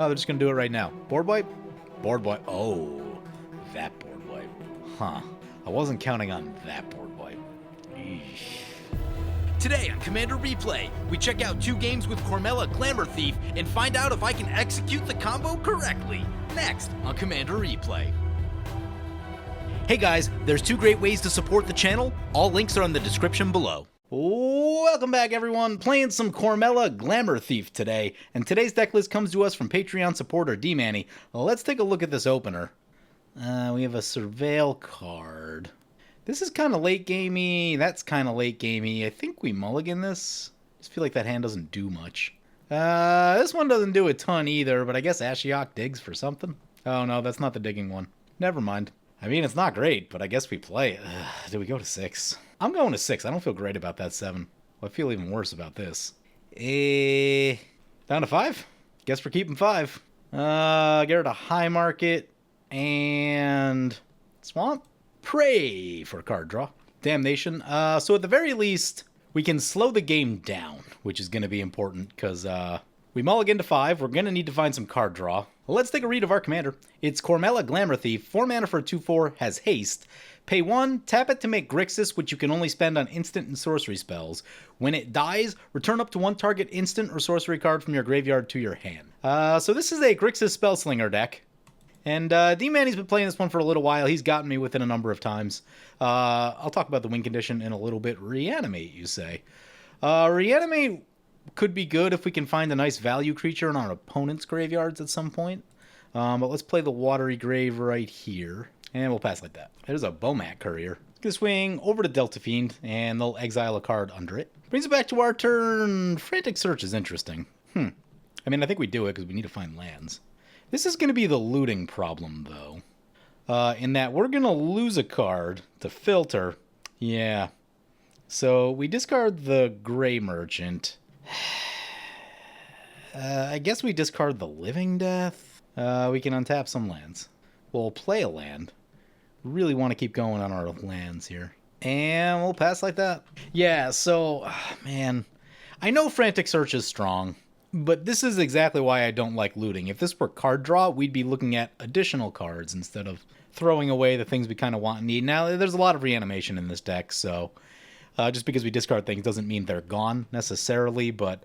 Oh, they're just going to do it right now. Board wipe? Board wipe. Oh, that board wipe. Huh. I wasn't counting on that board wipe. Eesh. Today on Commander Replay, we check out 2 games with Cormela Glamour Thief and find out if I can execute the combo correctly. Next on Commander Replay. Hey guys, there's 2 great ways to support the channel. All links are in the description below. Welcome back, everyone. Playing some Cormela Glamour Thief today, and today's deck list comes to us from Patreon supporter D-Manny. Let's take a look at this opener. We have a Surveil card. This is kind of late gamey. That's kind of late gamey. I think we mulligan this. I just feel like that hand doesn't do much. This one doesn't do a ton either, but I guess Ashiok digs for something. Oh no, that's not the digging one. Never mind. I mean, it's not great, but I guess we play it. Do we go to 6? I'm going to 6. I don't feel great about that 7. Well, I feel even worse about this. Down to 5? Guess we're keeping 5. Get rid of High Market and Swamp. Pray for card draw. Damnation. So at the very least, we can slow the game down, which is going to be important because we mulligan to 5. We're going to need to find some card draw. Let's take a read of our commander. It's Cormela Glamour Thief. 4 mana for a 2/4, has haste. Pay 1, tap it to make Grixis, which you can only spend on instant and sorcery spells. When it dies, return up to 1 target instant or sorcery card from your graveyard to your hand. So this is a Grixis Spellslinger deck. And D-Manny's been playing this one for a little while. He's gotten me with it a number of times. I'll talk about the win condition in a little bit. Reanimate, you say. Reanimate could be good if we can find a nice value creature in our opponent's graveyards at some point. But let's play the Watery Grave right here. And we'll pass like that. There's a Bomat Courier. Gonna swing over to Delta Fiend, and they'll exile a card under it. Brings it back to our turn. Frantic Search is interesting. I mean, I think we do it because we need to find lands. This is going to be the looting problem, though. In that we're going to lose a card to filter. Yeah. So we discard the Gray Merchant. I guess we discard the Living Death. We can untap some lands. We'll play a land. Really want to keep going on our lands here. And we'll pass like that. Yeah, so, man. I know Frantic Search is strong. But this is exactly why I don't like looting. If this were card draw, we'd be looking at additional cards instead of throwing away the things we kind of want and need. Now, there's a lot of reanimation in this deck, so just because we discard things doesn't mean they're gone necessarily, but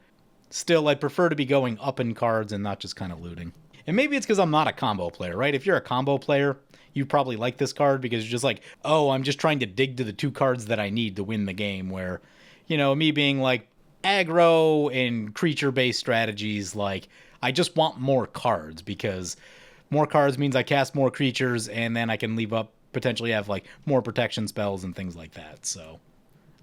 still, I'd prefer to be going up in cards and not just kind of looting. And maybe it's because I'm not a combo player, right? If you're a combo player, you probably like this card because you're just like, oh, I'm just trying to dig to the 2 cards that I need to win the game, where, you know, me being like, aggro and creature-based strategies, like, I just want more cards, because more cards means I cast more creatures, and then I can leave up, potentially have, like, more protection spells and things like that, so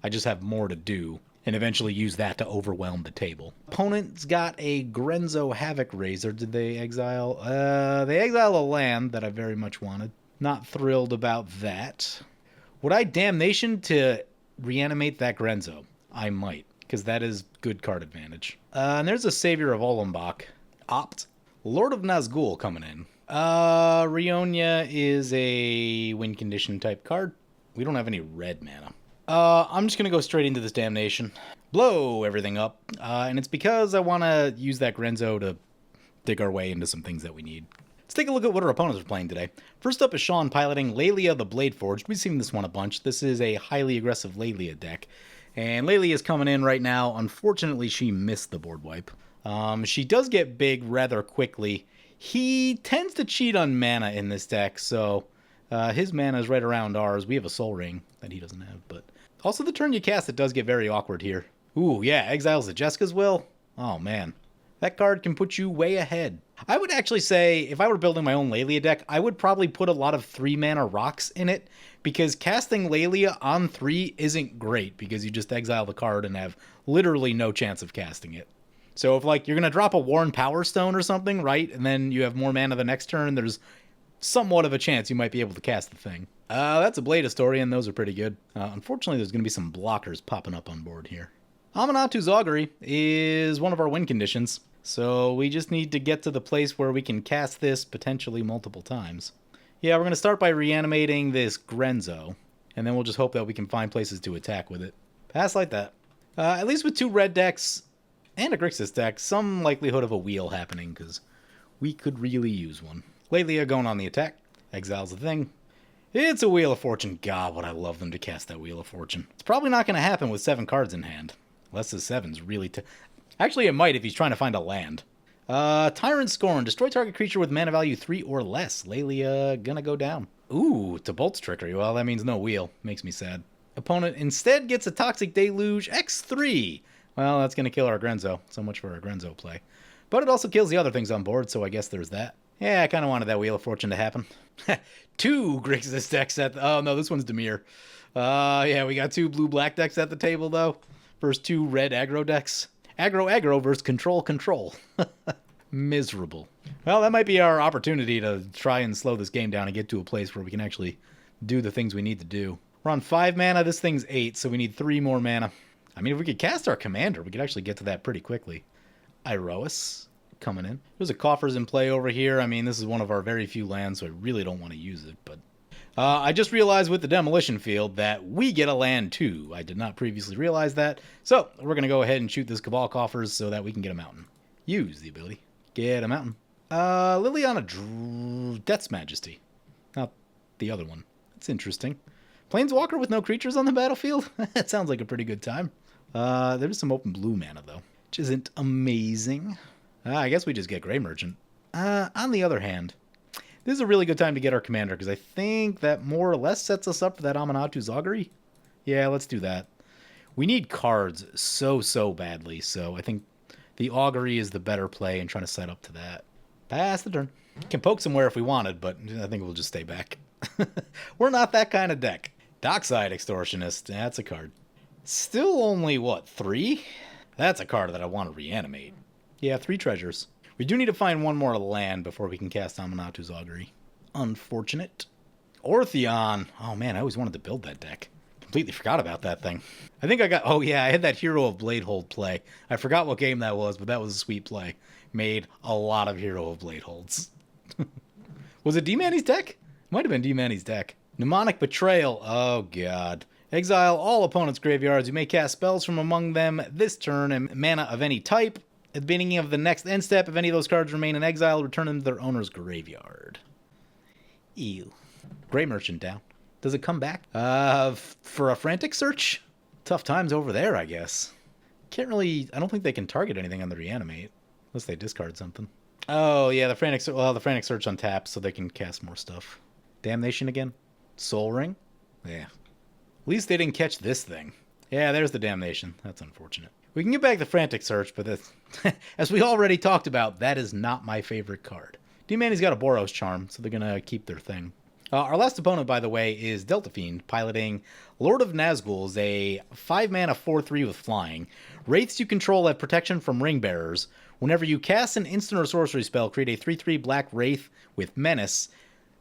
I just have more to do, and eventually use that to overwhelm the table. Opponent's got a Grenzo Havoc Razor. Did they exile? They exile a land that I very much wanted. Not thrilled about that. Would I Damnation to reanimate that Grenzo? I might, because that is good card advantage. And there's a Savior of Olembach. Opt. Lord of Nazgul coming in. Rionia is a win condition type card. We don't have any red mana. I'm just going to go straight into this Damnation. Blow everything up. And it's because I want to use that Grenzo to dig our way into some things that we need. Let's take a look at what our opponents are playing today. First up is Sean piloting Laelia the Blade Forged. We've seen this one a bunch. This is a highly aggressive Laelia deck. And Laelia is coming in right now. Unfortunately, she missed the board wipe. She does get big rather quickly. He tends to cheat on mana in this deck, so his mana is right around ours. We have a Soul Ring that he doesn't have, but also the turn you cast, it does get very awkward here. Ooh, yeah, exiles the Jessica's Will. Oh, man. That card can put you way ahead. I would actually say, if I were building my own Laelia deck, I would probably put a lot of 3-mana rocks in it, because casting Laelia on 3 isn't great, because you just exile the card and have literally no chance of casting it. So if, like, you're going to drop a Worn Power Stone or something, right, and then you have more mana the next turn, there's somewhat of a chance you might be able to cast the thing. That's a Blade Historian. Those are pretty good. Unfortunately, there's going to be some blockers popping up on board here. Amanatu's Augury is one of our win conditions, so we just need to get to the place where we can cast this potentially multiple times. Yeah, we're going to start by reanimating this Grenzo, and then we'll just hope that we can find places to attack with it. Pass like that. At least with 2 red decks and a Grixis deck, some likelihood of a wheel happening, because We could really use one. Laelia going on the attack. Exiles the thing. It's a Wheel of Fortune. God, would I love them to cast that Wheel of Fortune. It's probably not going to happen with 7 cards in hand. Unless the 7's really... Actually, it might if he's trying to find a land. Tyrant Scorn. Destroy target creature with mana value 3 or less. Laelia gonna go down. Ooh, to Bolt's Trickery. Well, that means no wheel. Makes me sad. Opponent instead gets a Toxic Deluge X3. Well, that's gonna kill our Grenzo. So much for our Grenzo play. But it also kills the other things on board, so I guess there's that. Yeah, I kind of wanted that Wheel of Fortune to happen. 2 Grixis decks at the... Oh, no, this one's Dimir. Yeah, we got 2 blue-black decks at the table, though. First 2 red aggro decks. Aggro versus control. Miserable. Well, that might be our opportunity to try and slow this game down and get to a place where we can actually do the things we need to do. We're on 5 mana. This thing's 8, so we need 3 more mana. I mean, if we could cast our commander, we could actually get to that pretty quickly. Iroas coming in. There's a Coffers in play over here. I mean, this is one of our very few lands, so I really don't want to use it, but... I just realized with the Demolition Field that we get a land too. I did not previously realize that. So, we're going to go ahead and shoot this Cabal Coffers so that we can get a mountain. Use the ability. Get a mountain. Liliana Death's Majesty. Not the other one. That's interesting. Planeswalker with no creatures on the battlefield? That sounds like a pretty good time. There's some open blue mana, though, which isn't amazing. I guess we just get Grey Merchant. On the other hand... This is a really good time to get our commander, because I think that more or less sets us up for that Amanatu's Augury. Yeah, let's do that. We need cards so badly, so I think the Augury is the better play and trying to set up to that. Pass the turn. Can poke somewhere if we wanted, but I think we'll just stay back. We're not that kind of deck. Dockside Extortionist, that's a card. Still only, what, 3? That's a card that I want to reanimate. Yeah, 3 treasures. We do need to find 1 more land before we can cast Amanatu's Augury. Unfortunate. Ortheon. Oh man, I always wanted to build that deck. Completely forgot about that thing. I think I got... Oh yeah, I had that Hero of Bladehold play. I forgot what game that was, but that was a sweet play. Made a lot of Hero of Bladeholds. Was it D-Manny's deck? Might have been D-Manny's deck. Mnemonic Betrayal. Oh god. Exile all opponents' graveyards. You may cast spells from among them this turn and mana of any type. At the beginning of the next end step, if any of those cards remain in exile, return them to their owner's graveyard. Ew. Grey Merchant down. Does it come back? For a Frantic Search? Tough times over there, I guess. Can't really... I don't think they can target anything on the Reanimate. Unless they discard something. Oh, yeah, the Frantic Search... Well, the Frantic Search on tap, so they can cast more stuff. Damnation again? Soul Ring? Yeah. At least they didn't catch this thing. Yeah, there's the Damnation. That's unfortunate. We can get back the Frantic Search, but that's, as we already talked about, that is not my favorite card. D-Manny's got a Boros Charm, so they're going to keep their thing. Our last opponent, by the way, is Delta Fiend, piloting Lord of Nazgul, is a 5-mana 4/3 with flying. Wraiths you control have protection from Ring Bearers. Whenever you cast an instant or sorcery spell, create a 3/3 black Wraith with Menace.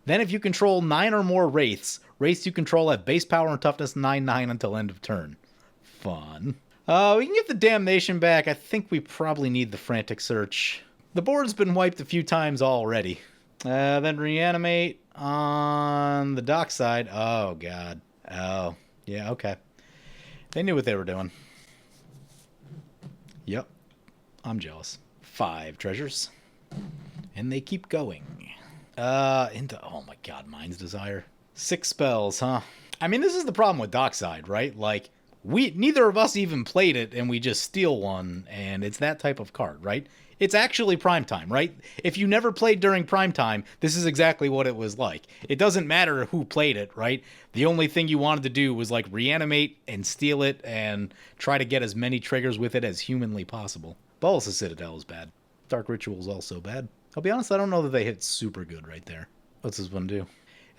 Then if you control 9 or more Wraiths, Wraiths you control have base power and toughness 9/9 until end of turn. Fun. We can get the Damnation back. I think we probably need the Frantic Search. The board's been wiped a few times already. Then Reanimate on the dockside. Oh, God. Oh, yeah, okay. They knew what they were doing. Yep. I'm jealous. 5 treasures. And they keep going. Oh my God, Mind's Desire. 6 spells, huh? I mean, this is the problem with dockside, right? Like, neither of us even played it, and we just steal one, and it's that type of card, right? It's actually primetime, right? If you never played during primetime, this is exactly what it was like. It doesn't matter who played it, right? The only thing you wanted to do was, like, reanimate and steal it and try to get as many triggers with it as humanly possible. Bolas' Citadel is bad. Dark Ritual is also bad. I'll be honest, I don't know that they hit super good right there. What's this one do?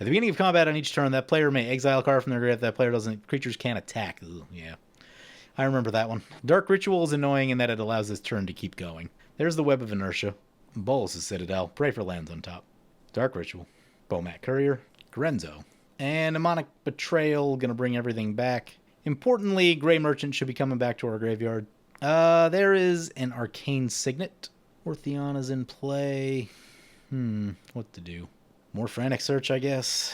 At the beginning of combat on each turn, that player may exile a card from their grave. That player doesn't... Creatures can't attack. Ugh, yeah. I remember that one. Dark Ritual is annoying in that it allows this turn to keep going. There's the Web of Inertia. Bolas' Citadel. Pray for lands on top. Dark Ritual. Bomat Courier. Grenzo. And Mnemonic Betrayal. Gonna bring everything back. Importantly, Grey Merchant should be coming back to our graveyard. There is an Arcane Signet. Ortheon is in play. What to do? More Frantic Search, I guess.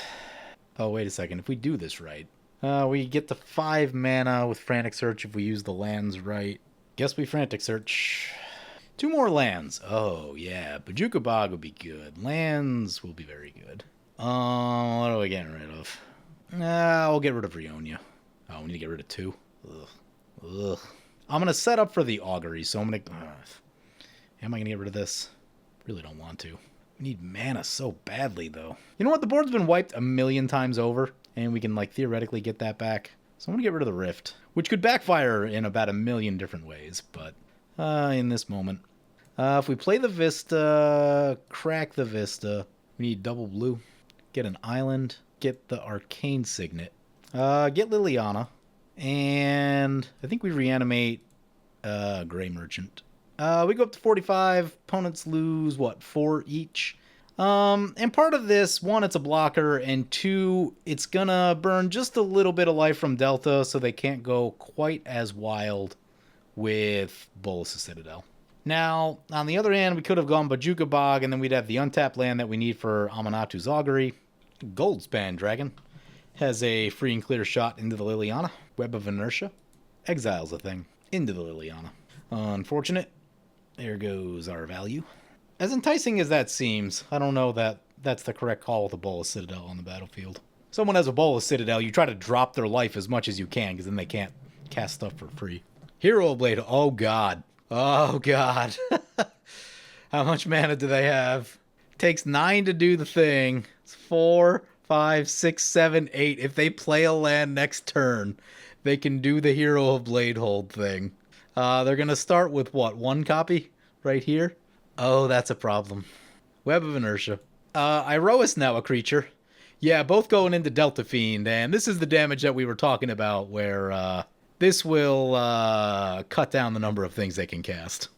Oh, wait a second. If we do this right, we get the 5 mana with Frantic Search if we use the lands right. Guess we Frantic Search. 2 more lands. Oh, yeah. Bajuka Bog would be good. Lands will be very good. What are we getting rid of? We'll get rid of Rionia. Oh, we need to get rid of 2. Ugh. Ugh. I'm going to set up for the Augury, so I'm going to... am I going to get rid of this? Really don't want to. We need mana so badly, though. You know what? The board's been wiped a million times over, and we can, like, theoretically get that back. So I'm going to get rid of the Rift, which could backfire in about a million different ways, but in this moment. If we play the Vista, crack the Vista, we need double blue, get an island, get the Arcane Signet, get Liliana, and I think we reanimate Grey Merchant. We go up to 45, opponents lose, what, 4 each? And part of this, 1, it's a blocker, and 2, it's gonna burn just a little bit of life from Delta, so they can't go quite as wild with Bolas' Citadel. Now, on the other hand, we could have gone Bajuka Bog, and then we'd have the untapped land that we need for Amanatu's Augury. Goldspan Dragon has a free and clear shot into the Liliana. Web of Inertia exiles a thing into the Liliana. Unfortunate. There goes our value. As enticing as that seems, I don't know that that's the correct call with a Bolas Citadel on the battlefield. Someone has a Bolas Citadel, you try to drop their life as much as you can, because then they can't cast stuff for free. Hero Blade, oh god. Oh god. How much mana do they have? Takes 9 to do the thing. It's 4, 5, 6, 7, 8. If they play a land next turn, they can do the Hero of Blade Hold thing. They're going to start with what? 1 copy? Right here? Oh, that's a problem. Web of Inertia. Iroas now a creature. Yeah, both going into Delta Fiend, and this is the damage that we were talking about, where this will cut down the number of things they can cast.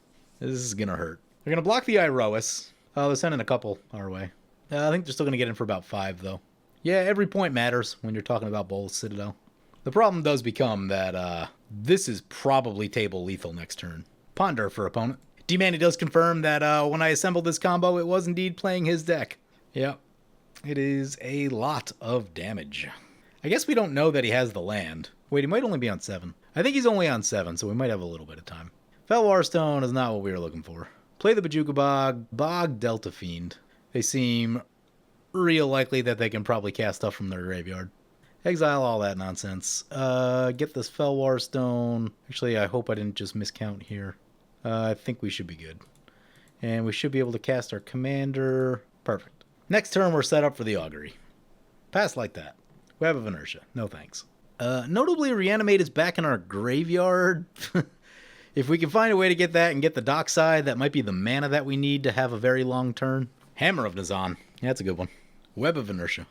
This is going to hurt. They're going to block the Iroas. They're sending a couple our way. I think they're still going to get in for about 5, though. Yeah, every point matters when you're talking about Bolas Citadel. The problem does become that this is probably table lethal next turn. Ponder for opponent. D-Manny does confirm that when I assembled this combo, it was indeed playing his deck. Yep. It is a lot of damage. I guess we don't know that he has the land. Wait, he might only be on 7. I think he's only on 7, so we might have a little bit of time. Felwar Stone is not what we were looking for. Play the Bajuka Bog, Bog Delta Fiend. They seem real likely that they can probably cast stuff from their graveyard. Exile all that nonsense. Get this Felwar Stone. Actually, I hope I didn't just miscount here. I think we should be good. And we should be able to cast our commander. Perfect. Next turn, we're set up for the Augury. Pass like that. Web of Inertia. No thanks. Notably, Reanimate is back in our graveyard. If we can find a way to get that and get the Dockside, that might be the mana that we need to have a very long turn. Hammer of Nazan. Yeah, that's a good one. Web of Inertia.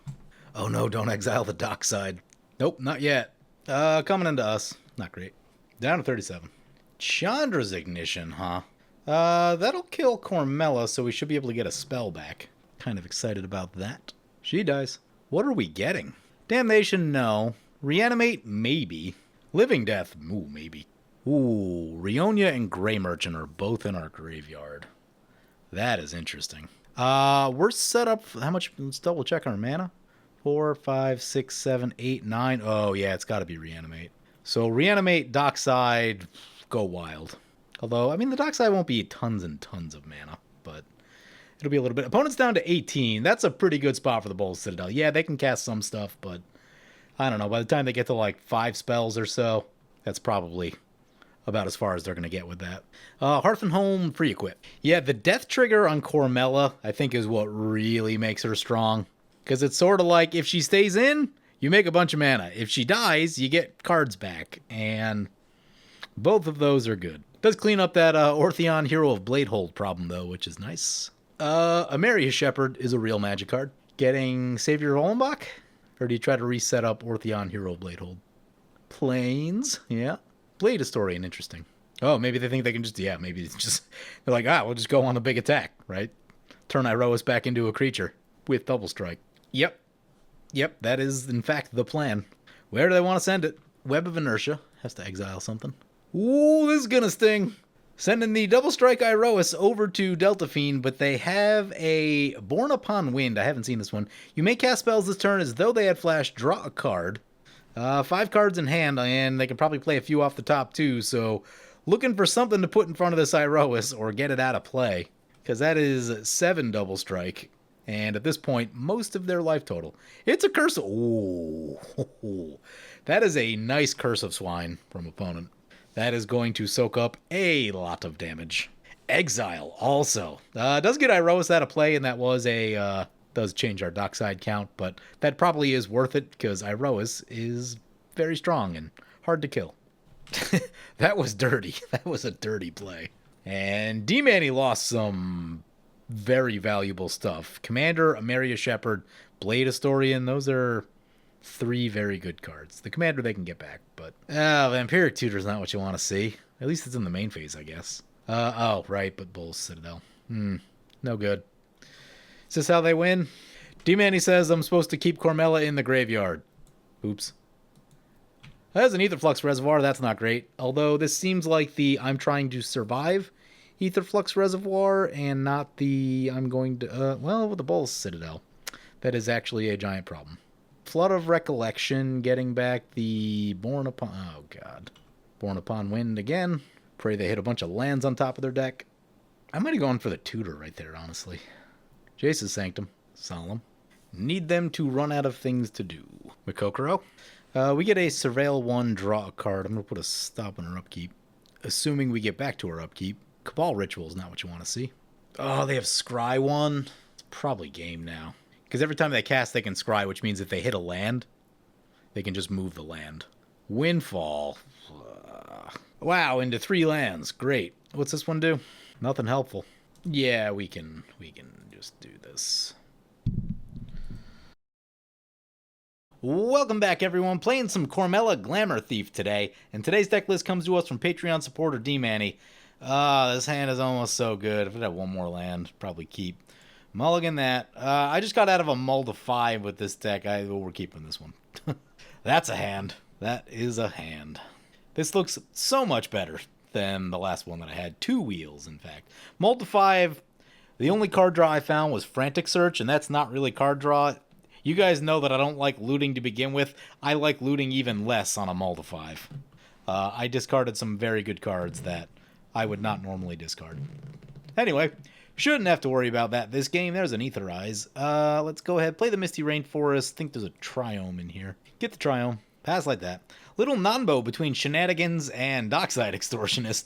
Oh no, don't exile the Dockside. Nope, not yet. Coming into us. Not great. Down to 37. Chandra's Ignition, huh? That'll kill Cormela, so we should be able to get a spell back. Kind of excited about that. She dies. What are we getting? Damnation, no. Reanimate, maybe. Living Death, ooh, maybe. Ooh, Rionia and Grey Merchant are both in our graveyard. That is interesting. We're set up for how much? Let's double check our mana. 4, 5, 6, 7, 8, 9. Oh, yeah, it's got to be Reanimate. So Reanimate, Dockside, go wild. Although, I mean, the Dockside won't be tons and tons of mana, but it'll be a little bit. Opponent's down to 18. That's a pretty good spot for the Bolas Citadel. Yeah, they can cast some stuff, but I don't know. By the time they get to like 5 spells or so, that's probably about as far as they're going to get with that. Hearth and Home, free equip. Yeah, the death trigger on Cormela, I think, is what really makes her strong. Because it's sort of like, if she stays in, you make a bunch of mana. If she dies, you get cards back. And both of those are good. Does clean up that Ortheon Hero of Bladehold problem, though, which is nice. Ameria Shepherd is a real magic card. Getting Savior of Ollenbach? Or do you try to reset up Ortheon Hero of Bladehold? Plains, yeah. Blade Historian, interesting. Oh, maybe they think they can just, yeah, maybe it's just, they're like, we'll just go on a big attack, right? Turn Iroas back into a creature with Double Strike. Yep, that is, in fact, the plan. Where do they want to send it? Web of Inertia. Has to exile something. Ooh, this is gonna sting. Sending the Double Strike Iroas over to Delta Fiend, but they have a Born Upon Wind. I haven't seen this one. You may cast spells this turn as though they had flash. Draw a card. 5 cards in hand, and they can probably play a few off the top, too, so Looking for something to put in front of this Iroas or get it out of play, because that is 7 double strike. And at this point, most of their life total. It's a curse. Ooh. That is a nice Curse of Swine from opponent. That is going to soak up a lot of damage. Exile also. Does get Iroas out of play, and that was a... does change our dockside count, but that probably is worth it, because Iroas is very strong and hard to kill. That was dirty. That was a dirty play. And D-Manny lost some very valuable stuff. Commander, Ameria Shepherd, Blade Historian, those are 3 very good cards. The Commander they can get back, but... Vampiric Tutor's not what you want to see. At least it's in the main phase, I guess. Oh, right, but Bull's Citadel. No good. Is this how they win? D-Manny says I'm supposed to keep Cormela in the graveyard. Oops. There's an Aetherflux Reservoir, that's not great. Although this seems like the I'm trying to survive Aetherflux Reservoir and not the I'm going to, well, with the Bull's Citadel. That is actually a giant problem. Flood of Recollection, getting back the Born Upon, oh god. Born Upon Wind again. Pray they hit a bunch of lands on top of their deck. I might have gone for the Tutor right there, honestly. Jace's Sanctum, solemn. Need them to run out of things to do. Mikokoro. We get a Surveil 1, draw a card. I'm going to put a stop on our upkeep. Assuming we get back to our upkeep. Cabal Ritual is not what you want to see. Oh, they have Scry 1. It's probably game now. Because every time they cast, they can Scry, which means if they hit a land, they can just move the land. Windfall. Wow, into 3 lands. Great. What's this one do? Nothing helpful. Yeah, we can just do this. Welcome back, everyone. Playing some Cormela Glamour Thief today, and today's deck list comes to us from Patreon supporter D-Manny. This hand is almost so good. If it had one more land, probably keep. Mulligan that. I just got out of a mull to 5 with this deck. We're keeping this one. That's a hand. That is a hand. This looks so much better than the last one that I had. 2 wheels, in fact. Mull to 5. The only card draw I found was Frantic Search, and that's not really card draw. You guys know that I don't like looting to begin with. I like looting even less on a mull to 5. I discarded some very good cards that I would not normally discard. Anyway, shouldn't have to worry about that this game. There's an Aetherize. Let's go ahead, play the Misty Rainforest. Think there's a Triome in here. Get the Triome. Pass like that. Little Nanbo between Shenanigans and Dockside Extortionist.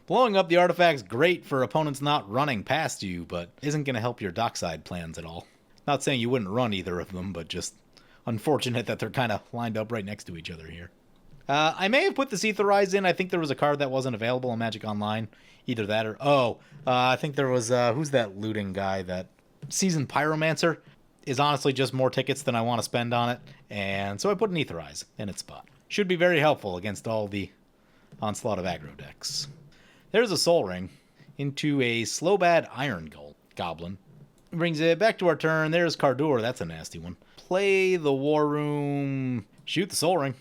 Blowing up the artifact's great for opponents not running past you, but isn't going to help your Dockside plans at all. Not saying you wouldn't run either of them, but just unfortunate that they're kind of lined up right next to each other here. I may have put this Aetherize in. I think there was a card that wasn't available in Magic Online. Either that or... I think there was... who's that looting guy? That Seasoned Pyromancer is honestly just more tickets than I want to spend on it. And so I put an Aetherize in its spot. Should be very helpful against all the onslaught of aggro decks. There's a Soul Ring into a Slowbad Iron Goblin. Brings it back to our turn. There's Cardur. That's a nasty one. Play the War Room. Shoot the Soul Ring.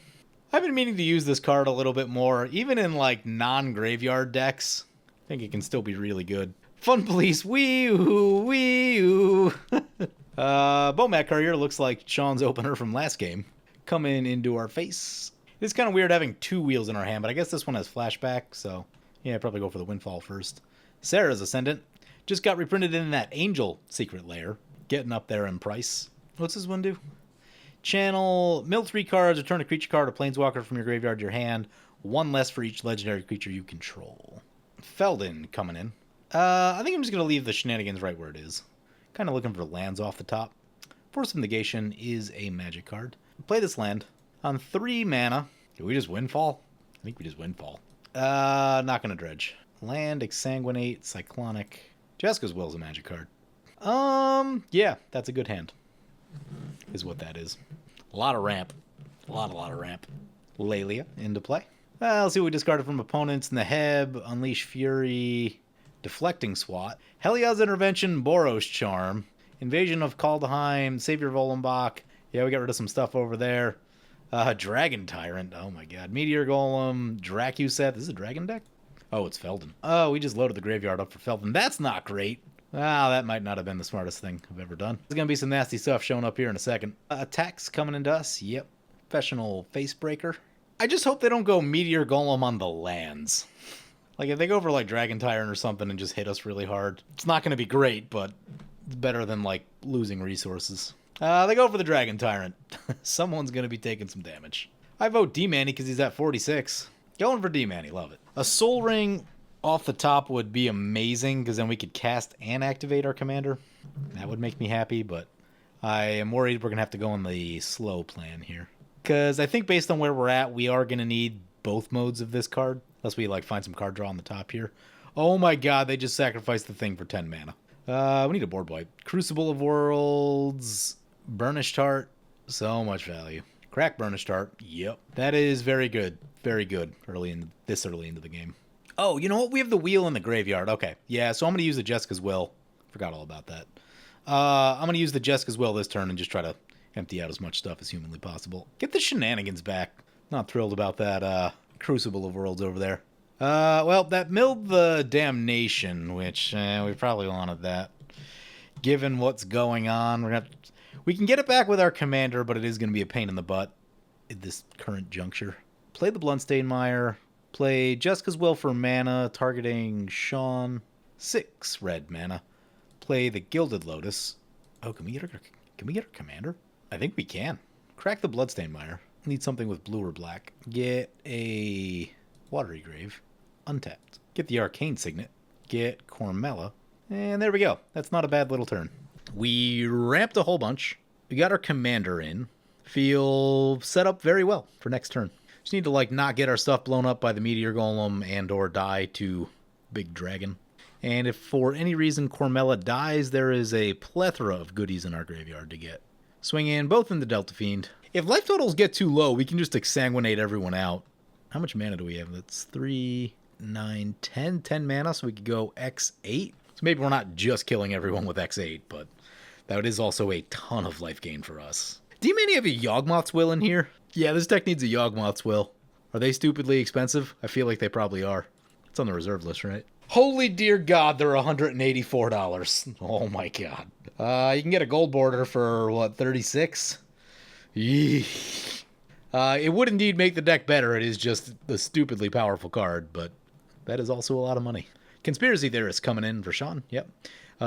I've been meaning to use this card a little bit more, even in like non-graveyard decks. I think it can still be really good. Fun Police. Wee-oo, wee-oo. Bomat Courier looks like Sean's opener from last game. Coming into our face. It's kind of weird having 2 wheels in our hand, but I guess this one has flashback, so yeah, I'd probably go for the Windfall first. Sarah's Ascendant. Just got reprinted in that Angel Secret Lair. Getting up there in price. What's this one do? Channel, mill 3 cards, return a creature card or planeswalker from your graveyard to your hand. 1 less for each legendary creature you control. Feldon coming in. I think I'm just going to leave the Shenanigans right where it is. Kind of looking for lands off the top. Force of Negation is a magic card. Play this land. On 3 mana. Did we just Windfall? I think we just Windfall. Not going to dredge. Land, Exsanguinate, Cyclonic. Jessica's Will is a magic card. Yeah, that's a good hand. Is what that is. A lot of ramp. A lot of ramp. Laelia into play. Let's see what we discarded from opponents. Neheb, Unleash Fury, Deflecting Swat, Helios Intervention, Boros Charm, Invasion of Kaldheim, Savior Volenbach. Yeah, we got rid of some stuff over there. Dragon Tyrant. Oh my god. Meteor Golem, Dracuset. This is a dragon deck? Oh, it's Feldon. Oh, we just loaded the graveyard up for Feldon. That's not great. Wow, that might not have been the smartest thing I've ever done. There's going to be some nasty stuff showing up here in a second. Attacks coming into us. Yep. Professional Facebreaker. I just hope they don't go Meteor Golem on the lands. Like, if they go for, like, Dragon Tyrant or something and just hit us really hard, it's not going to be great, but it's better than, like, losing resources. They go for the Dragon Tyrant. Someone's going to be taking some damage. I vote D-Manny because he's at 46. Going for D-Manny, love it. A Soul Ring off the top would be amazing because then we could cast and activate our commander. That would make me happy, but I am worried we're going to have to go on the slow plan here. Because I think based on where we're at, we are going to need both modes of this card. Unless we, like, find some card draw on the top here. Oh my god, they just sacrificed the thing for 10 mana. We need a board wipe. Crucible of Worlds, Burnished Heart, so much value. Crack Burnished Heart, yep. That is very good. Very good early into the game. Oh, you know what? We have the wheel in the graveyard. Okay, yeah, so I'm going to use the Jessica's Will. Forgot all about that. I'm going to use the Jessica's Will this turn and just try to empty out as much stuff as humanly possible. Get the shenanigans back. Not thrilled about that, Crucible of Worlds over there. Well, that milled the Damnation, which we probably wanted that. Given what's going on, we can get it back with our commander, but it is going to be a pain in the butt at this current juncture. Play the Bloodstained Mire. Play Jessica's Will for mana, targeting Sean. 6 red mana. Play the Gilded Lotus. Oh, can we get our commander? I think we can. Crack the Bloodstained Mire. Need something with blue or black. Get a Watery Grave. Untapped. Get the Arcane Signet. Get Cormela. And there we go. That's not a bad little turn. We ramped a whole bunch. We got our commander in. Feel set up very well for next turn. Just need to, like, not get our stuff blown up by the Meteor Golem and or die to Big Dragon. And if for any reason Cormela dies, there is a plethora of goodies in our graveyard to get. Swing in both in the Delta Fiend. If life totals get too low, we can just exsanguinate everyone out. How much mana do we have? That's 3, 9, 10. 10 mana, so we could go X8. So maybe we're not just killing everyone with X8, but that is also a ton of life gain for us. Do you maybe have a Yawgmoth's Will in here? Yeah, this deck needs a Yawgmoth's Will. Are they stupidly expensive? I feel like they probably are. It's on the reserve list, right? Holy dear God, they're $184. Oh my God. You can get a gold border for, what, 36? It would indeed make the deck better. It is just a stupidly powerful card, but that is also a lot of money. Conspiracy Theorist coming in for Sean. Yep.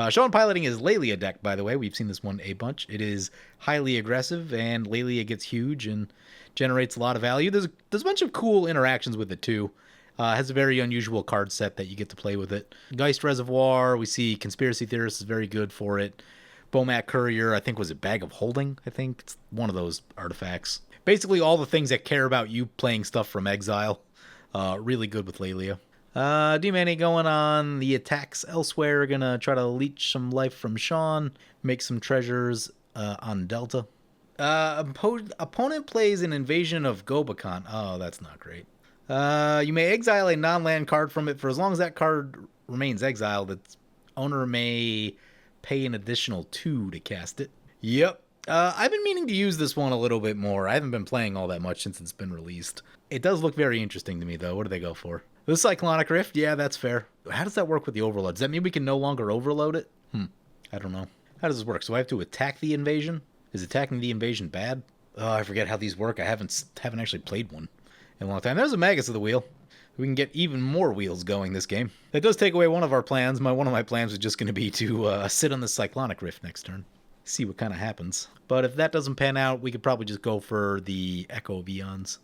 Sean piloting his Laelia deck, by the way. We've seen this one a bunch. It is highly aggressive, and Laelia gets huge and generates a lot of value. There's a bunch of cool interactions with it, too. Has a very unusual card set that you get to play with it. Geist Reservoir, we see Conspiracy Theorist is very good for it. Bomat Courier, I think, was a Bag of Holding, I think. It's one of those artifacts. Basically all the things that care about you playing stuff from exile. Really good with Laelia. D-Manny going on the attacks elsewhere. Gonna try to leech some life from Sean. Make some treasures on Delta. Opponent plays an Invasion of Gobakhan. Oh, that's not great. You may exile a non-land card from it for as long as that card remains exiled. Its owner may pay an additional 2 to cast it. Yep. I've been meaning to use this one a little bit more. I haven't been playing all that much since it's been released. It does look very interesting to me, though. What do they go for? The Cyclonic Rift? Yeah, that's fair. How does that work with the Overload? Does that mean we can no longer overload it? I don't know. How does this work? So I have to attack the invasion? Is attacking the invasion bad? Oh, I forget how these work. I haven't actually played one in a long time. There's a Magus of the Wheel. We can get even more wheels going this game. That does take away one of our plans. One of my plans was just going to be to sit on the Cyclonic Rift next turn. See what kind of happens. But if that doesn't pan out, we could probably just go for the Echo of Eons.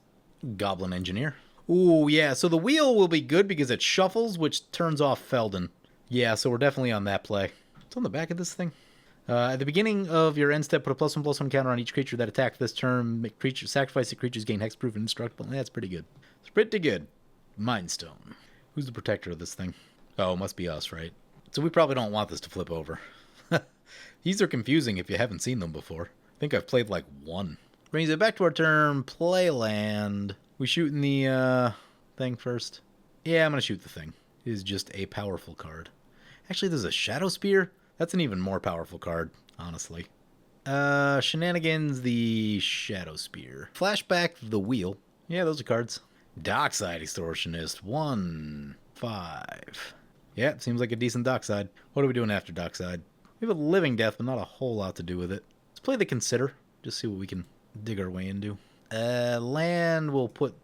Goblin Engineer. Ooh, yeah, so the wheel will be good because it shuffles, which turns off Feldon. Yeah, so we're definitely on that play. What's on the back of this thing? At the beginning of your end step, put a +1/+1 counter on each creature that attacked this turn. Sacrifice the creatures, gain hexproof and indestructible. That's pretty good. It's pretty good. Mind Stone. Who's the protector of this thing? Oh, it must be us, right? So we probably don't want this to flip over. These are confusing if you haven't seen them before. I think I've played like one. Brings it back to our turn. Play land. We shooting the thing first? Yeah, I'm going to shoot the thing. It is just a powerful card. Actually, there's a Shadow Spear. That's an even more powerful card, honestly. Shenanigans, the Shadow Spear. Flashback, the Wheel. Yeah, those are cards. Dockside Extortionist. 1, 5. Yeah, seems like a decent Dockside. What are we doing after Dockside? We have a Living Death, but not a whole lot to do with it. Let's play the Consider. Just see what we can dig our way into. Land we'll put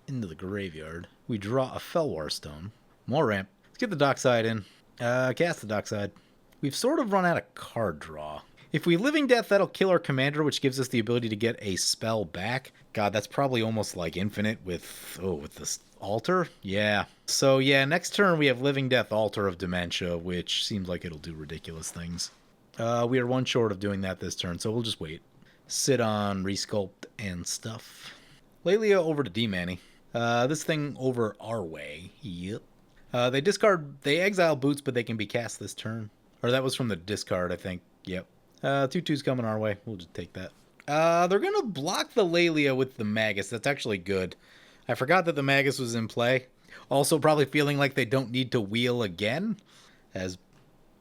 into the graveyard. We draw a Felwar Stone. More ramp. Let's get the dockside in. Cast the dockside. We've sort of run out of card draw. If we Living Death, that'll kill our commander, which gives us the ability to get a spell back. God, that's probably almost like infinite with this altar. Yeah. So yeah, next turn we have Living Death, Altar of Dementia, which seems like it'll do ridiculous things. We are one short of doing that this turn, so we'll just wait. Sit on Resculpt and stuff. Laelia over to D-Manny. This thing over our way. Yep. They exile Boots, but they can be cast this turn. Or that was from the discard, I think. Yep. 2/2's coming our way. We'll just take that. They're going to block the Laelia with the Magus. That's actually good. I forgot that the Magus was in play. Also probably feeling like they don't need to wheel again, as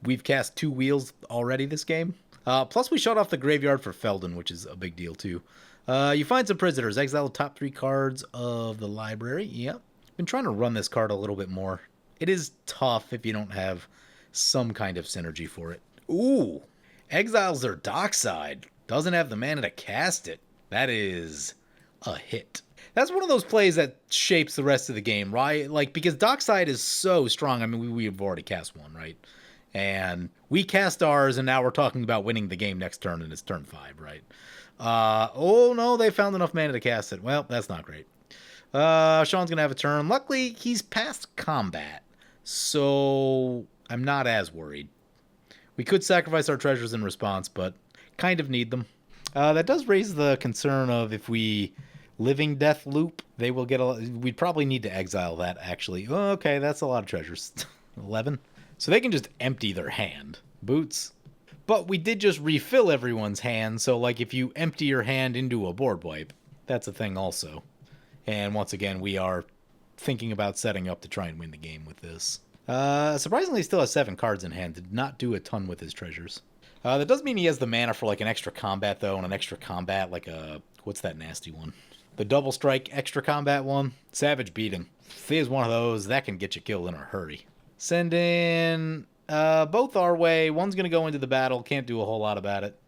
we've cast 2 wheels already this game. Plus we shut off the graveyard for Feldon, which is a big deal too. You find some prisoners. Exile the top 3 cards of the library. Yep. Been trying to run this card a little bit more. It is tough if you don't have some kind of synergy for it. Ooh. Exiles their dockside. Doesn't have the mana to cast it. That is a hit. That's one of those plays that shapes the rest of the game, right? Like, because dockside is so strong. I mean, we've already cast one, right? And we cast ours, and now we're talking about winning the game next turn, and it's turn 5, right? Oh, no, they found enough mana to cast it. Well, that's not great. Sean's going to have a turn. Luckily, he's past combat, so I'm not as worried. We could sacrifice our treasures in response, but kind of need them. That does raise the concern of if we Living Death loop, they will get we'd probably need to exile that, actually. Oh, okay, that's a lot of treasures. 11. So they can just empty their hand. Boots. But we did just refill everyone's hand, so like if you empty your hand into a board wipe, that's a thing also. And once again, we are thinking about setting up to try and win the game with this. Surprisingly, he still has 7 cards in hand. Did not do a ton with his treasures. That does mean he has the mana for like an extra combat, though, and an extra combat, like a... What's that nasty one? The double strike extra combat one? Savage Beating. If he has one of those, that can get you killed in a hurry. Send in both our way. One's going to go into the battle. Can't do a whole lot about it.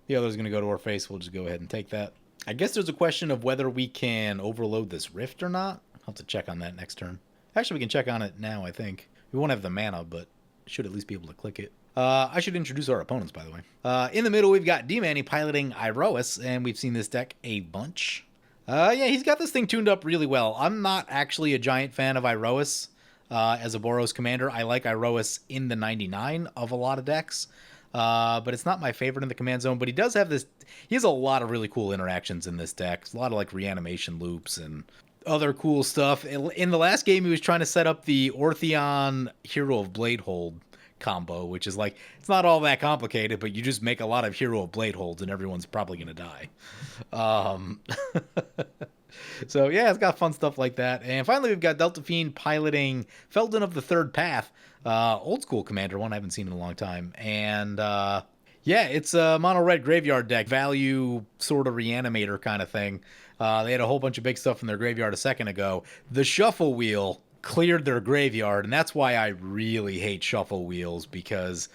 The other's going to go to our face. We'll just go ahead and take that. I guess there's a question of whether we can overload this Rift or not. I'll have to check on that next turn. Actually, we can check on it now, I think. We won't have the mana, but should at least be able to click it. I should introduce our opponents, by the way. In the middle, we've got D-Manny piloting Iroas, and we've seen this deck a bunch. Yeah, he's got this thing tuned up really well. I'm not actually a giant fan of Iroas as a Boros commander. I like Iroas in the 99 of a lot of decks, but it's not my favorite in the command zone. But he does have this... He has a lot of really cool interactions in this deck. A lot of, like, reanimation loops and other cool stuff. In the last game, he was trying to set up the Ortheon Hero of Bladehold combo, which is like, it's not all that complicated, but you just make a lot of Hero of Bladeholds and everyone's probably going to die. So yeah, it's got fun stuff like that. And finally, we've got Delta Fiend piloting Feldon of the Third Path, old school commander, one I haven't seen in a long time. And yeah, it's a mono red graveyard deck, value sort of reanimator kind of thing. They had a whole bunch of big stuff in their graveyard a second ago. The Shuffle Wheel cleared their graveyard, and that's why I really hate Shuffle Wheels, because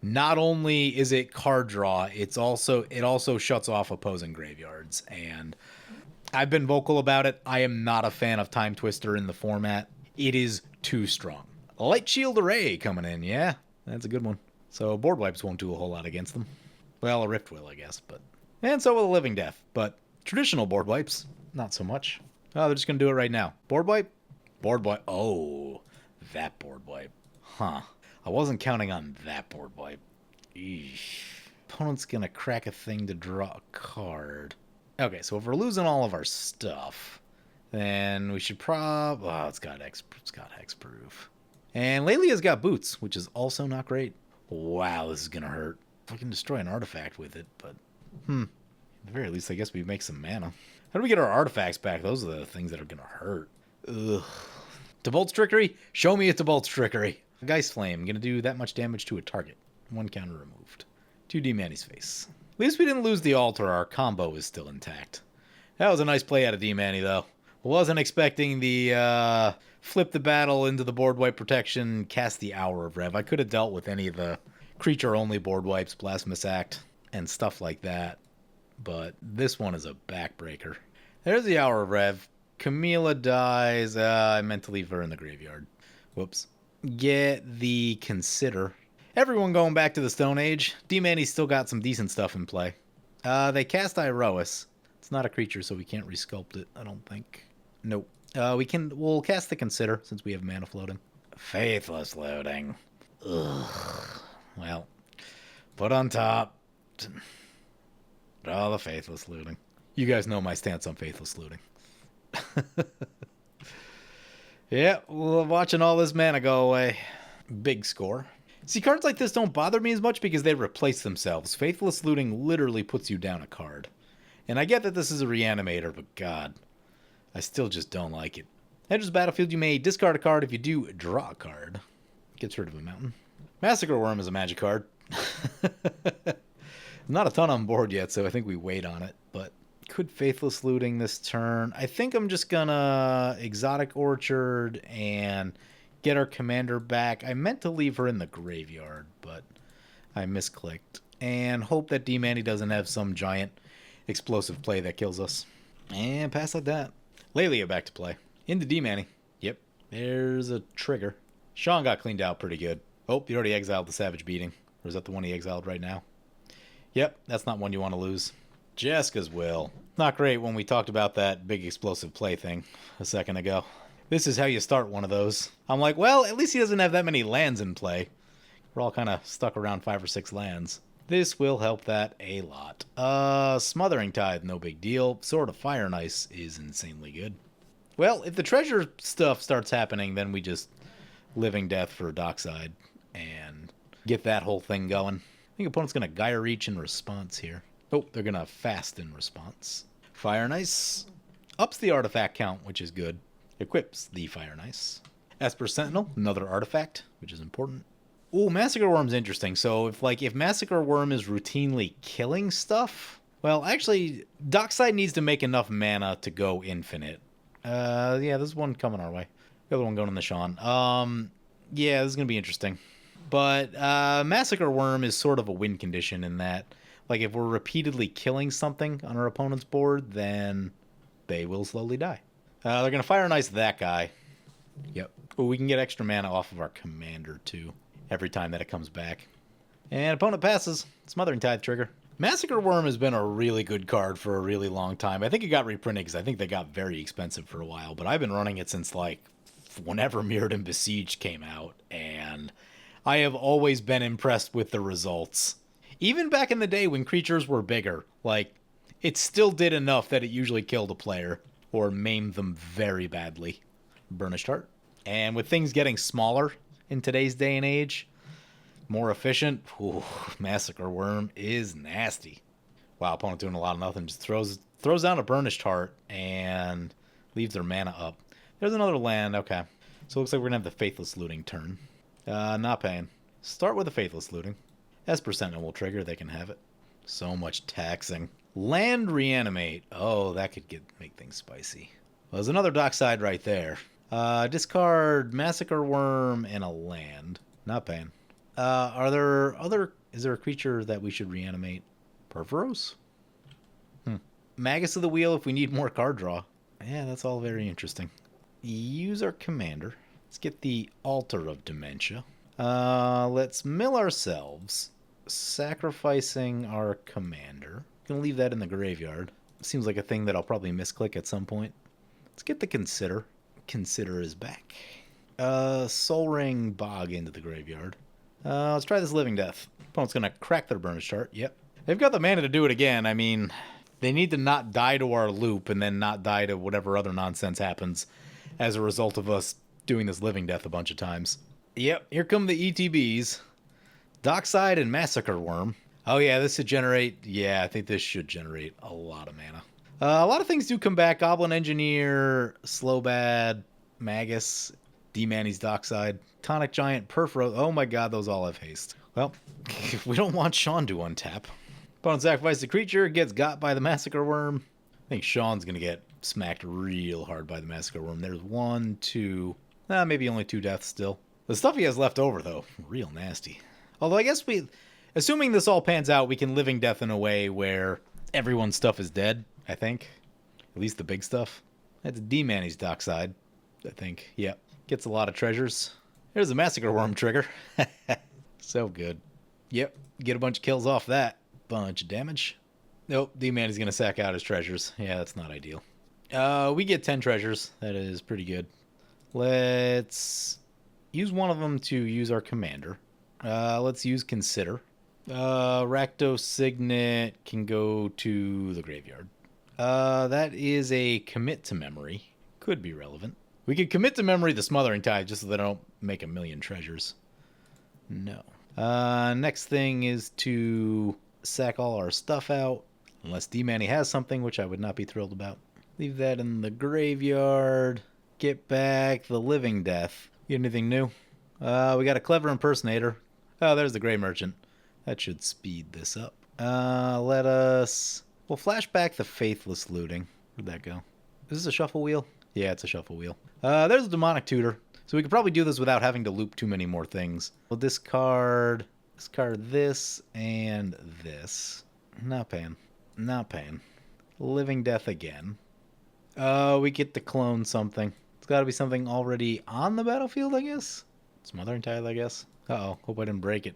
not only is it card draw, it also shuts off opposing graveyards. And I've been vocal about it. I am not a fan of Time Twister in the format. It is too strong. Light Shield Array coming in. Yeah, that's a good one. So board wipes won't do a whole lot against them. Well, a Rift will, I guess, but... And so will a Living Death, but traditional board wipes, not so much. Oh, they're just going to do it right now. Board wipe? Board wipe. Oh, that board wipe. Huh. I wasn't counting on that board wipe. Eesh. Opponent's going to crack a thing to draw a card. Okay, so if we're losing all of our stuff, then we should probably... Oh, it's got hexproof. And Laelia's got boots, which is also not great. Wow, this is going to hurt. I can destroy an artifact with it, but... At the very least, I guess we make some mana. How do we get our artifacts back? Those are the things that are going to hurt. Ugh. Debolt's Trickery? Show me it's Debolt's Trickery. Geist Flame, going to do that much damage to a target. 1 counter removed. 2 D-Manny's face. At least we didn't lose the altar. Our combo is still intact. That was a nice play out of D-Manny, though. Wasn't expecting the flip the battle into the board wipe protection, cast the Hour of Rev. I could have dealt with any of the creature-only board wipes, Blasphemous Act, and stuff like that. But this one is a backbreaker. There's the Hour of Rev. Cormela dies. I meant to leave her in the graveyard. Whoops. Get the Consider. Everyone going back to the Stone Age. D-Manny's still got some decent stuff in play. They cast Iroas. It's not a creature, so we can't resculpt it, I don't think. Nope. We'll cast the Consider, since we have mana floating. Faithless Looting. Ugh. Well, put on top. Draw the Faithless Looting. You guys know my stance on Faithless Looting. Yeah, well, watching all this mana go away. Big score. See, cards like this don't bother me as much because they replace themselves. Faithless Looting literally puts you down a card. And I get that this is a reanimator, but god, I still just don't like it. Enters the battlefield, you may discard a card. If you do, draw a card. Gets rid of a mountain. Massacre Worm is a magic card. Not a ton on board yet, so I think we wait on it, but could Faithless Looting this turn. I think I'm just gonna Exotic Orchard and get our commander back. I meant to leave her in the graveyard, but I misclicked. And hope that D-Manny doesn't have some giant explosive play that kills us. And pass like that. Laelia back to play. Into D-Manny. Yep. There's a trigger. Sean got cleaned out pretty good. Oh, he already exiled the Savage Beating. Or is that the one he exiled right now? Yep, that's not one you want to lose. Jeska's Will. Not great when we talked about that big explosive play thing a second ago. This is how you start one of those. I'm like, well, at least he doesn't have that many lands in play. We're all kind of stuck around 5 or 6 lands. This will help that a lot. Smothering Tithe, no big deal. Sword of Fire and Ice is insanely good. Well, if the treasure stuff starts happening, then we just Living Death for Dockside and get that whole thing going. I think opponent's going to Gyre Reach in response here. Oh, they're going to Fast in response. Fire and Ice ups the artifact count, which is good. Equips the Fire and Ice. Esper Sentinel, another artifact, which is important. Ooh, Massacre Worm's interesting. So if Massacre Worm is routinely killing stuff, well, actually, Dockside needs to make enough mana to go infinite. Yeah, there's one coming our way. The other one going in the Sean. Yeah, this is going to be interesting. But Massacre Worm is sort of a win condition in that, like, if we're repeatedly killing something on our opponent's board, then they will slowly die. They're going to Fire and Ice that guy. Yep. But we can get extra mana off of our commander, too, every time that it comes back. And opponent passes. Smothering Tithe trigger. Massacre Worm has been a really good card for a really long time. I think it got reprinted because I think they got very expensive for a while. But I've been running it since, like, whenever Mirrored and Besieged came out. And I have always been impressed with the results. Even back in the day when creatures were bigger, like, it still did enough that it usually killed a player or maimed them very badly. Burnished Heart. And with things getting smaller in today's day and age, more efficient, ooh, Massacre Worm is nasty. Wow, opponent doing a lot of nothing. Just throws down a Burnished Heart and leaves their mana up. There's another land, okay. So it looks like we're going to have the Faithless Looting turn. Not paying. Start with the Faithless Looting. Esper Sentinel will trigger, they can have it. So much taxing. Land Reanimate. Oh, that could make things spicy. Well, there's another Dockside right there. Discard Massacre Worm and a land. Not paying. Is there a creature that we should reanimate? Perforos? Magus of the Wheel if we need more card draw. Yeah, that's all very interesting. Use our commander. Let's get the Altar of Dementia. Let's mill ourselves. Sacrificing our commander. Gonna leave that in the graveyard. Seems like a thing that I'll probably misclick at some point. Let's get the Consider. Consider is back. Soul Ring Bog into the graveyard. Let's try this Living Death. Opponent's gonna crack their Burnished Heart. Yep. They've got the mana to do it again. I mean, they need to not die to our loop and then not die to whatever other nonsense happens as a result of us doing this Living Death a bunch of times. Yep, here come the ETBs. Dockside and Massacre Worm. Oh yeah, this should generate... Yeah, I think this should generate a lot of mana. A lot of things do come back. Goblin Engineer, Slowbad, Magus, D-Manny's Dockside, Tonic Giant, Perfro. Oh my god, those all have haste. Well, we don't want Sean to untap. Opponent sacrifices the creature, gets got by the Massacre Worm. I think Sean's going to get smacked real hard by the Massacre Worm. There's 1, 2... maybe only 2 deaths still. The stuff he has left over, though, real nasty. Although I guess assuming this all pans out, we can Living Death in a way where everyone's stuff is dead, I think. At least the big stuff. That's D-Manny's Dockside, I think. Yep. Gets a lot of treasures. There's a Massacre Worm trigger. So good. Yep, get a bunch of kills off that. Bunch of damage. Nope, D-Man is going to sack out his treasures. Yeah, that's not ideal. We get 10 treasures. That is pretty good. Let's use one of them to use our commander. Let's use Consider. Rakdos Signet can go to the graveyard. That is a commit to memory. Could be relevant. We could commit to memory the Smothering Tide just so they don't make a million treasures. No. Next thing is to sack all our stuff out. Unless D-Manny has something, which I would not be thrilled about. Leave that in the graveyard. Get back the Living Death. Get anything new? We got a Clever Impersonator. Oh, there's the Grey Merchant. That should speed this up. We'll flash back the Faithless Looting. Where'd that go? Is this a shuffle wheel? Yeah, it's a shuffle wheel. There's a Demonic Tutor. So we could probably do this without having to loop too many more things. We'll discard this and this. Not paying. Not paying. Living Death again. We get to clone something. It's got to be something already on the battlefield, I guess. Smothering Tide, I guess. Uh-oh, hope I didn't break it.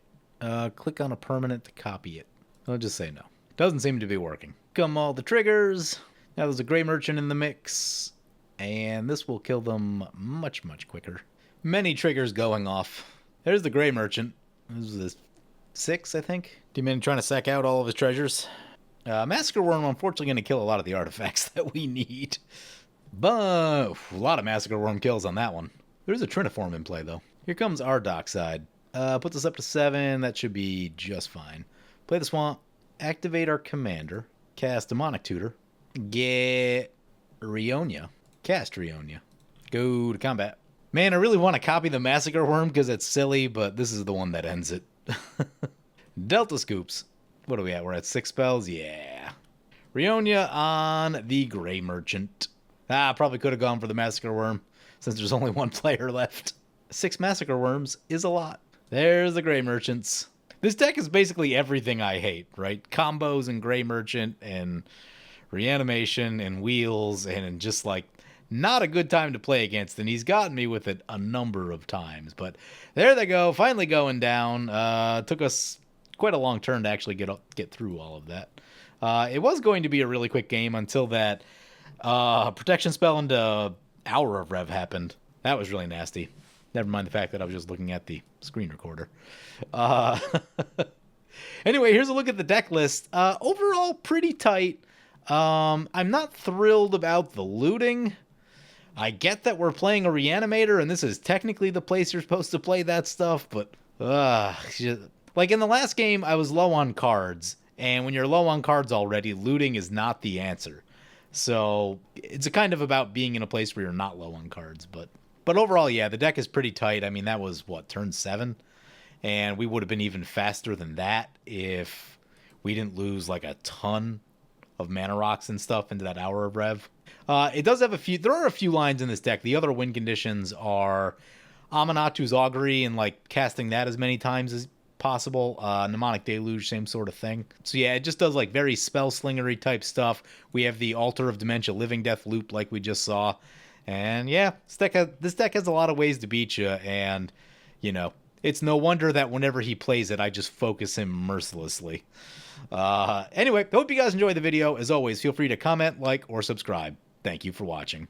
Click on a permanent to copy it. I'll just say no. Doesn't seem to be working. Come all the triggers. Now there's a Grey Merchant in the mix. And this will kill them much, much quicker. Many triggers going off. There's the Grey Merchant. This is 6, I think. D-Man trying to sack out all of his treasures. Massacre Worm, unfortunately, going to kill a lot of the artifacts that we need. But a lot of Massacre Worm kills on that one. There's a Triniform in play, though. Here comes our Dockside. Puts us up to 7. That should be just fine. Play the Swamp. Activate our commander. Cast Demonic Tutor. Get Rionia. Cast Rionia. Go to combat. Man, I really want to copy the Massacre Worm because it's silly, but this is the one that ends it. Delta Scoops. What are we at? We're at 6 spells? Yeah. Rionia on the Grey Merchant. Probably could have gone for the Massacre Worm since there's only one player left. 6 Massacre Worms is a lot. There's the Grey Merchants. This deck is basically everything I hate, right? Combos and Grey Merchant and Reanimation and Wheels and just like not a good time to play against. And he's gotten me with it a number of times. But there they go. Finally going down. Took us quite a long turn to actually get through all of that. It was going to be a really quick game until that protection spell into Hour of Rev happened. That was really nasty. Never mind the fact that I was just looking at the screen recorder. Anyway, here's a look at the deck list. Overall, pretty tight. I'm not thrilled about the looting. I get that we're playing a Reanimator, and this is technically the place you're supposed to play that stuff, but like in the last game, I was low on cards, and when you're low on cards already, looting is not the answer. So it's a kind of about being in a place where you're not low on cards, but overall, yeah, the deck is pretty tight. I mean, that was, turn 7? And we would have been even faster than that if we didn't lose, like, a ton of mana rocks and stuff into that Hour of Rev. It does have there are a few lines in this deck. The other win conditions are Amanatu's Augury and, like, casting that as many times as possible. Mnemonic Deluge, same sort of thing. So, yeah, it just does, like, very spell-slingery type stuff. We have the Altar of Dementia Living Death loop like we just saw. And yeah, this deck has a lot of ways to beat you, and, you know, it's no wonder that whenever he plays it, I just focus him mercilessly. Anyway, hope you guys enjoyed the video. As always, feel free to comment, like, or subscribe. Thank you for watching.